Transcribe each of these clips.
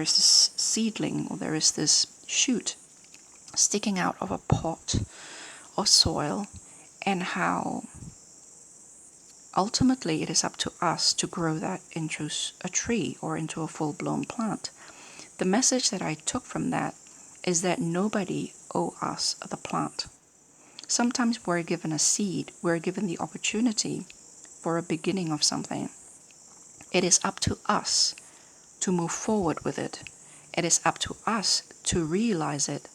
there's this seedling, or there is this shoot sticking out of a pot of soil, and how ultimately it is up to us to grow that into a tree or into a full-blown plant. The message that I took from that is that nobody owes us the plant. Sometimes we're given a seed, we're given the opportunity for a beginning of something. It is up to us to move forward with it. It is up to us to realize it,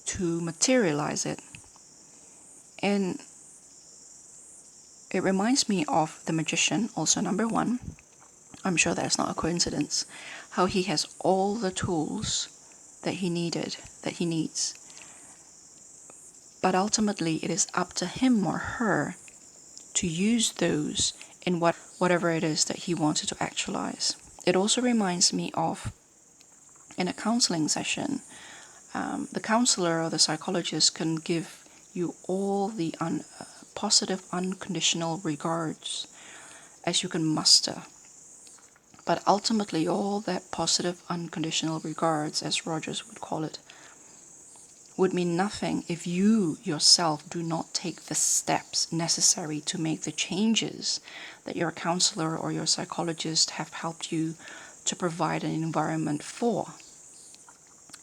to materialize it. And it reminds me of the magician, also number 1. I'm sure that's not a coincidence. How he has all the tools that he needs. But ultimately it is up to him or her to use those in whatever it is that he wanted to actualize. It also reminds me of, in a counseling session, the counselor or the psychologist can give you all the positive unconditional regards as you can muster. But ultimately all that positive unconditional regards, as Rogers would call it, would mean nothing if you yourself do not take the steps necessary to make the changes that your counselor or your psychologist have helped you to provide an environment for.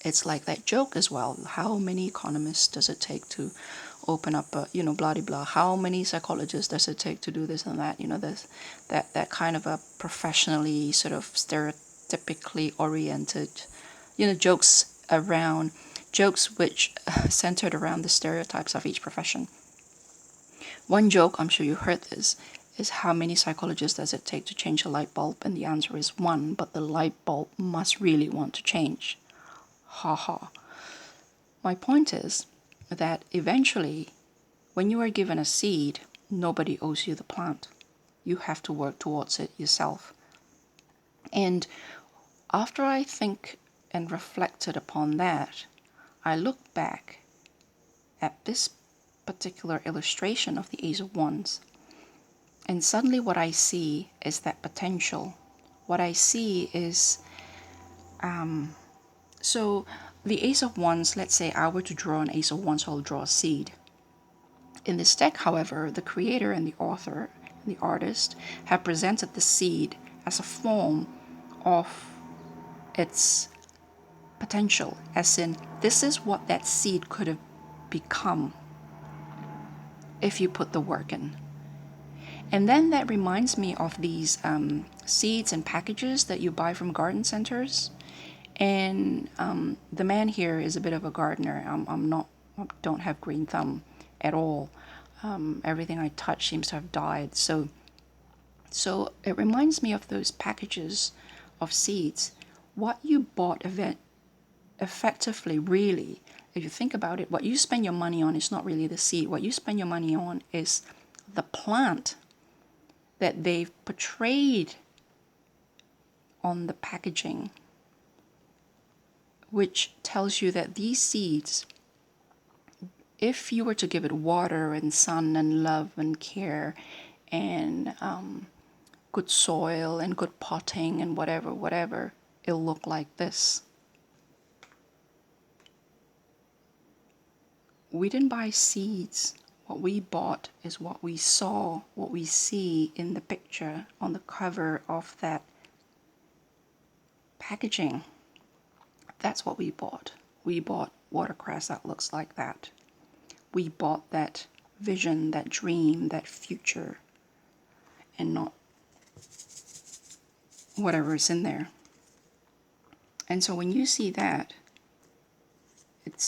It's like that joke as well. How many economists does it take to open up a, blah, blah, blah. How many psychologists does it take to do this and that? This, that kind of a professionally sort of stereotypically oriented, jokes which centered around the stereotypes of each profession. One joke, I'm sure you heard this, is how many psychologists does it take to change a light bulb? And the answer is 1, but the light bulb must really want to change. Ha ha. My point is that eventually, when you are given a seed, nobody owes you the plant. You have to work towards it yourself. And after I think and reflected upon that, I look back at this particular illustration of the Ace of Wands, and suddenly what I see is that potential. What I see is, so the Ace of Wands, let's say I were to draw an Ace of Wands, I'll draw a seed. In this deck, however, the creator and the author, the artist, have presented the seed as a form of its potential, as in, this is what that seed could have become if you put the work in. And then that reminds me of these seeds and packages that you buy from garden centers. And the man here is a bit of a gardener. I don't have green thumb at all. Everything I touch seems to have died. So it reminds me of those packages of seeds. What you bought effectively, really, if you think about it, what you spend your money on is not really the seed. What you spend your money on is the plant that they've portrayed on the packaging, which tells you that these seeds, if you were to give it water and sun and love and care and good soil and good potting and whatever, it'll look like this. We didn't buy seeds. What we bought is what we saw, what we see in the picture on the cover of that packaging. That's what we bought. We bought watercress that looks like that. We bought that vision, that dream, that future, and not whatever is in there. And so when you see that,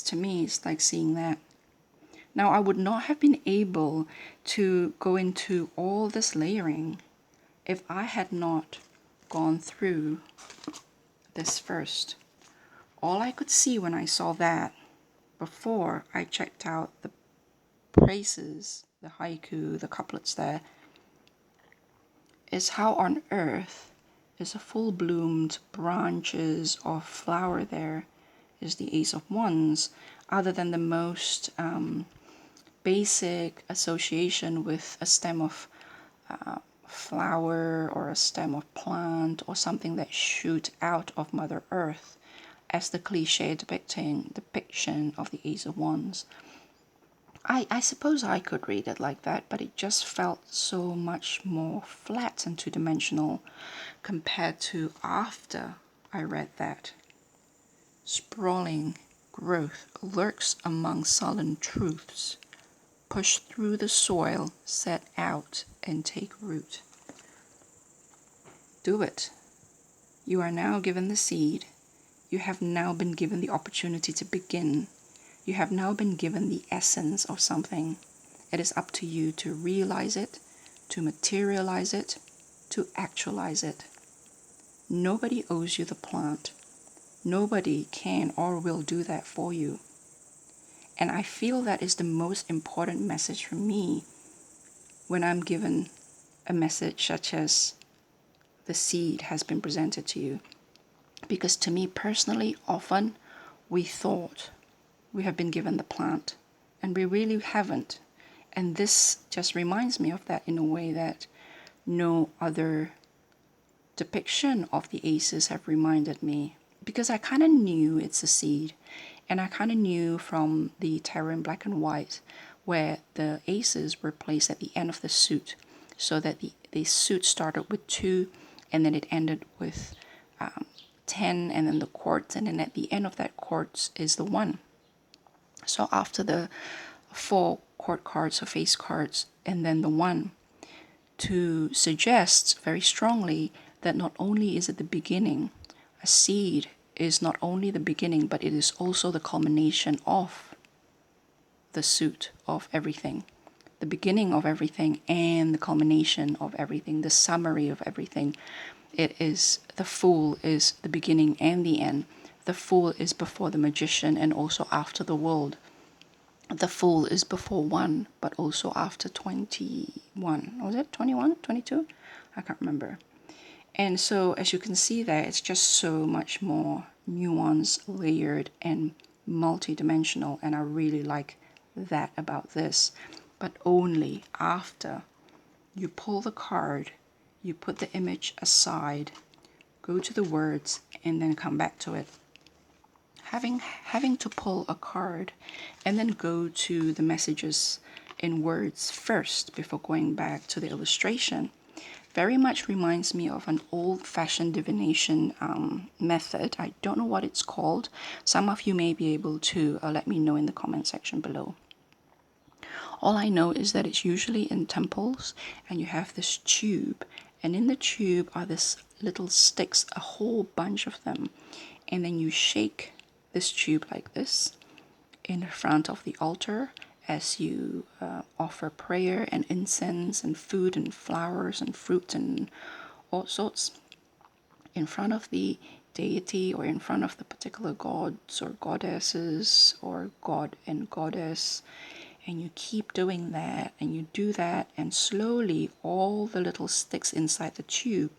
to me, it's like seeing that. Now, I would not have been able to go into all this layering if I had not gone through this first. All I could see when I saw that, before I checked out the phrases, the haiku, the couplets there, is how on earth is a full-bloomed branches of flower there is the Ace of Wands, other than the most basic association with a stem of flower or a stem of plant or something that shoots out of Mother Earth, as the cliche depiction of the Ace of Wands. I suppose I could read it like that, but it just felt so much more flat and two-dimensional compared to after I read that. Sprawling growth lurks among sullen truths. Push through the soil, set out, and take root. Do it. You are now given the seed. You have now been given the opportunity to begin. You have now been given the essence of something. It is up to you to realize it, to materialize it, to actualize it. Nobody owes you the plant. Nobody can or will do that for you. And I feel that is the most important message for me when I'm given a message such as the seed has been presented to you. Because to me personally, often we thought we have been given the plant and we really haven't. And this just reminds me of that in a way that no other depiction of the aces have reminded me. Because I kind of knew it's a seed. And I kind of knew from the tarot in black and white where the aces were placed at the end of the suit. So that the suit started with 2 and then it ended with 10 and then the quartz. And then at the end of that quartz is the 1. So after the 4 court cards or face cards and then the 1. To suggest very strongly that not only is it the beginning, a seed is not only the beginning, but it is also the culmination of the suit of everything, the beginning of everything and the culmination of everything, the summary of everything. It is the Fool is the beginning and the end. The Fool is before the Magician and also after the world. The Fool is before 1, but also after 21. Was it 21? 22? I can't remember. And so as you can see there, it's just so much more nuanced, layered, and multi-dimensional. And I really like that about this. But only after you pull the card, you put the image aside, go to the words, and then come back to it. Having to pull a card and then go to the messages in words first before going back to the illustration very much reminds me of an old-fashioned divination method. I don't know what it's called. Some of you may be able to let me know in the comment section below. All I know is that it's usually in temples and you have this tube, and in the tube are these little sticks, a whole bunch of them, and then you shake this tube like this in front of the altar as you offer prayer and incense and food and flowers and fruit and all sorts in front of the deity or in front of the particular gods or goddesses or god and goddess. And you keep doing that and you do that, and slowly all the little sticks inside the tube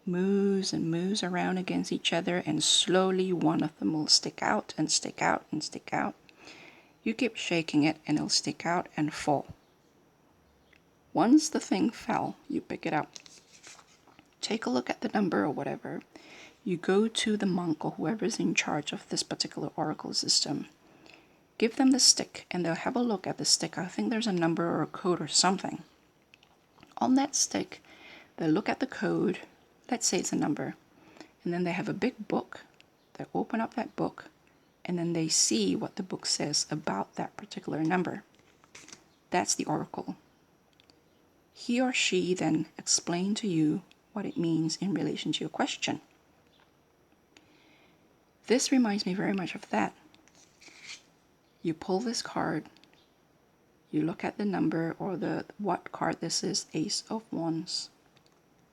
moves and moves around against each other, and slowly one of them will stick out and stick out and stick out. You keep shaking it and it'll stick out and fall. Once the thing fell, you pick it up. Take a look at the number or whatever. You go to the monk or whoever's in charge of this particular oracle system. Give them the stick and they'll have a look at the stick. I think there's a number or a code or something. On that stick, they'll look at the code. Let's say it's a number. And then they have a big book. They open up that book and then they see what the book says about that particular number. That's the oracle. He or she then explain to you what it means in relation to your question. This reminds me very much of that. You pull this card, you look at the number or what card this is, Ace of Wands.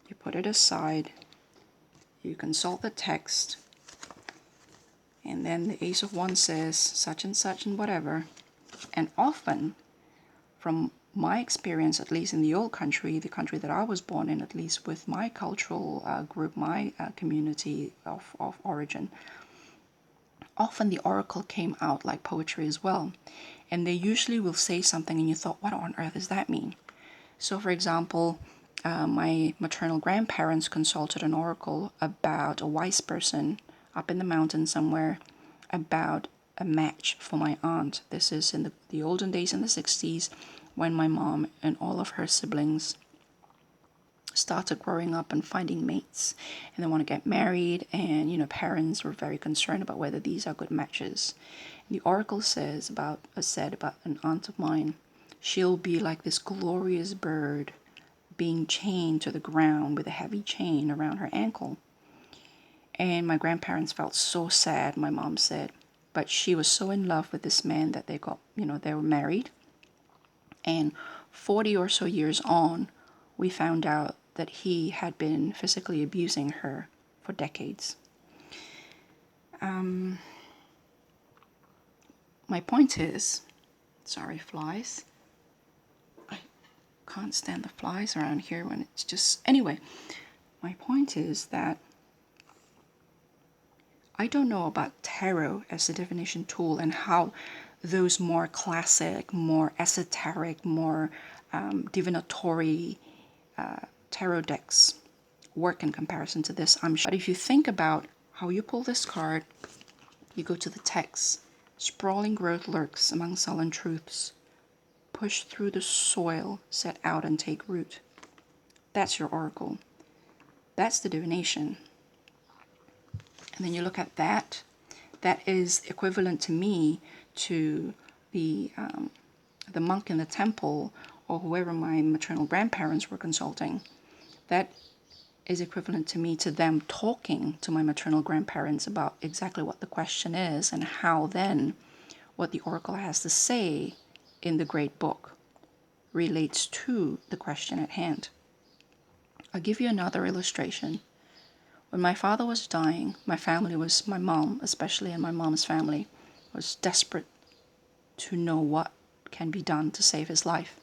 You put it aside, you consult the text, and then the Ace of Wands says such and whatever. And often, from my experience, at least in the old country, the country that I was born in, at least with my cultural group, my community of origin, often the oracle came out like poetry as well. And they usually will say something and you thought, what on earth does that mean? So for example, my maternal grandparents consulted an oracle about a wise person up in the mountains somewhere about a match for my aunt. This is in the olden days, in the 60s, when my mom and all of her siblings started growing up and finding mates, and they want to get married, and parents were very concerned about whether these are good matches. And the oracle said about an aunt of mine, she'll be like this glorious bird being chained to the ground with a heavy chain around her ankle. And my grandparents felt so sad, my mom said, but she was so in love with this man that they were married. And 40 or so years on, we found out that he had been physically abusing her for decades. My point is, sorry, flies. I can't stand the flies around here when it's just... Anyway, my point is that I don't know about tarot as a divination tool and how those more classic, more esoteric, more divinatory tarot decks work in comparison to this, I'm sure. But if you think about how you pull this card, you go to the text. Sprawling growth lurks among sullen truths. Push through the soil, set out and take root. That's your oracle. That's the divination. And then you look at that. That is equivalent to me to the monk in the temple, or whoever my maternal grandparents were consulting. That is equivalent to me to them talking to my maternal grandparents about exactly what the question is and how then what the oracle has to say in the great book relates to the question at hand. I'll give you another illustration. When my father was dying, my mom, especially, and my mom's family, was desperate to know what can be done to save his life.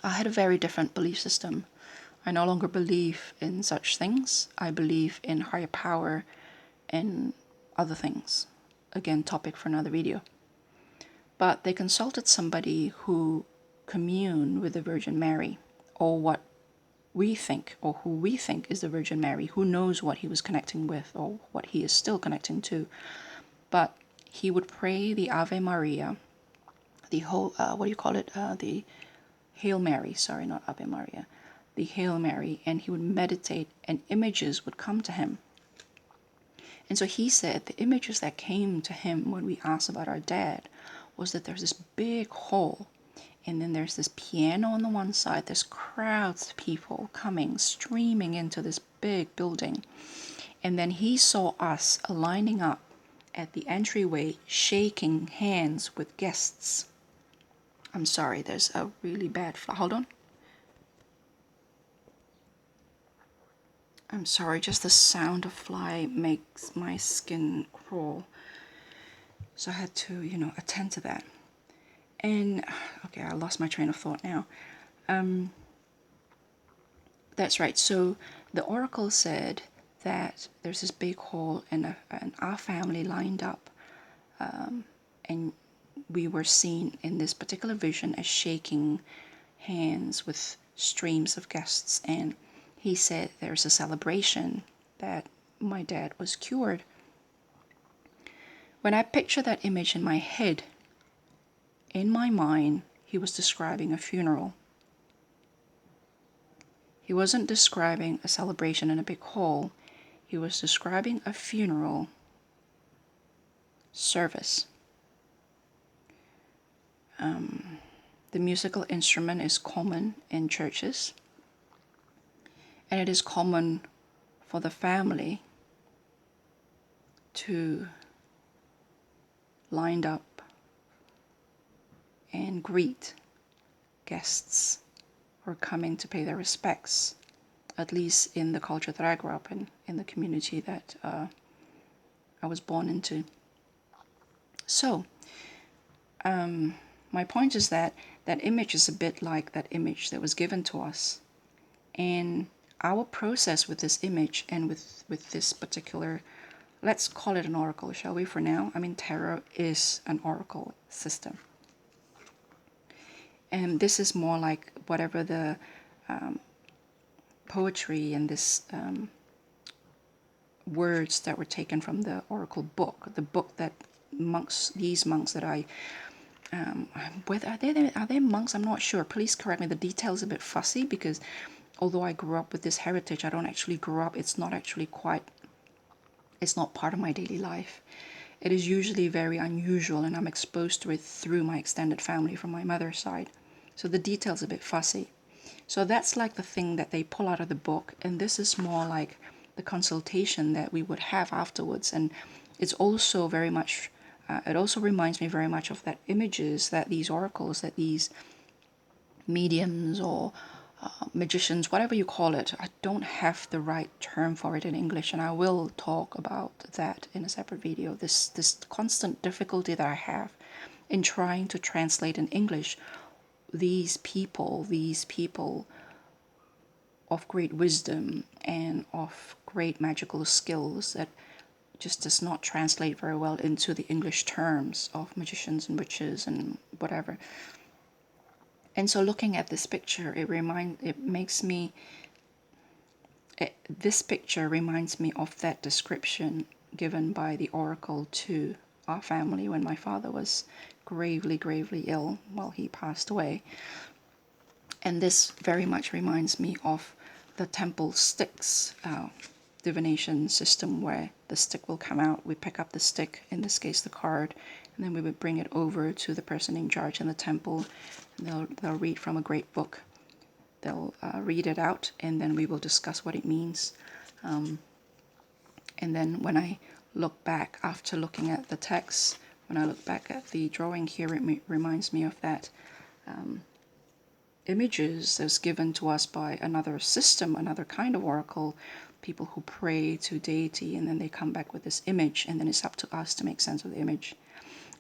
I had a very different belief system. I no longer believe in such things. I believe in higher power and other things. Again, topic for another video. But they consulted somebody who communed with the Virgin Mary, or what we think, or who we think is the Virgin Mary. Who knows what he was connecting with, or what he is still connecting to. But he would pray the Ave Maria, the whole, the Hail Mary, sorry, not Ave Maria, the Hail Mary, and he would meditate, and images would come to him. And so he said the images that came to him when we asked about our dad was that there's this big hall, and then there's this piano on the one side, there's crowds of people coming, streaming into this big building. And then he saw us lining up at the entryway, shaking hands with guests. I'm sorry, there's a really bad fly. Hold on. I'm sorry, just the sound of fly makes my skin crawl. So I had to, attend to that. And, okay, I lost my train of thought now. That's right. So the oracle said that there's this big hall, and our family lined up. And we were seen in this particular vision as shaking hands with streams of guests. And he said there's a celebration that my dad was cured. When I picture that image in my head, in my mind, he was describing a funeral. He wasn't describing a celebration in a big hall. He was describing a funeral service. The musical instrument is common in churches, and it is common for the family to line up and greet guests who are coming to pay their respects, at least in the culture that I grew up in the community that I was born into. So, my point is that image is a bit like that image that was given to us. And our process with this image and with this particular, let's call it an oracle, shall we, for now? I mean, tarot is an oracle system. And this is more like whatever the poetry and this words that were taken from the oracle book, the book that these monks that I, whether are they monks? I'm not sure. Please correct me. The details are a bit fussy because although I grew up with this heritage, I don't actually grow up. It's not actually quite. It's not part of my daily life. It is usually very unusual, and I'm exposed to it through my extended family from my mother's side. So the details are a bit fussy. So that's like the thing that they pull out of the book, and this is more like the consultation that we would have afterwards. And it's also very much, it also reminds me very much of that images that these oracles, that these mediums or magicians, whatever you call it, I don't have the right term for it in English, and I will talk about that in a separate video. This constant difficulty that I have in trying to translate in English these people of great wisdom and of great magical skills that just does not translate very well into the English terms of magicians and witches and whatever. And so looking at this picture, this picture reminds me of that description given by the oracle to our family when my father was gravely, gravely ill while he passed away. And this very much reminds me of the temple sticks divination system, where the stick will come out, we pick up the stick, in this case the card, and then we would bring it over to the person in charge in the temple, and they'll read from a great book. They'll read it out, and then we will discuss what it means. And then when I look back, after looking at the text, when I look back at the drawing here, it reminds me of that images that's given to us by another system, another kind of oracle, people who pray to deity, and then they come back with this image, and then it's up to us to make sense of the image.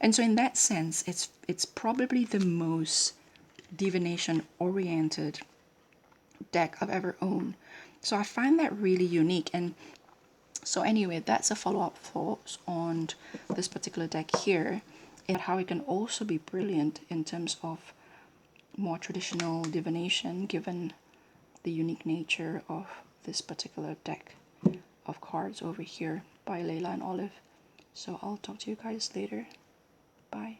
And so in that sense, it's probably the most divination-oriented deck I've ever owned. So I find that really unique. And so anyway, that's a follow-up thought on this particular deck here, and how it can also be brilliant in terms of more traditional divination, given the unique nature of this particular deck of cards over here by Leila and Olive. So I'll talk to you guys later. Bye.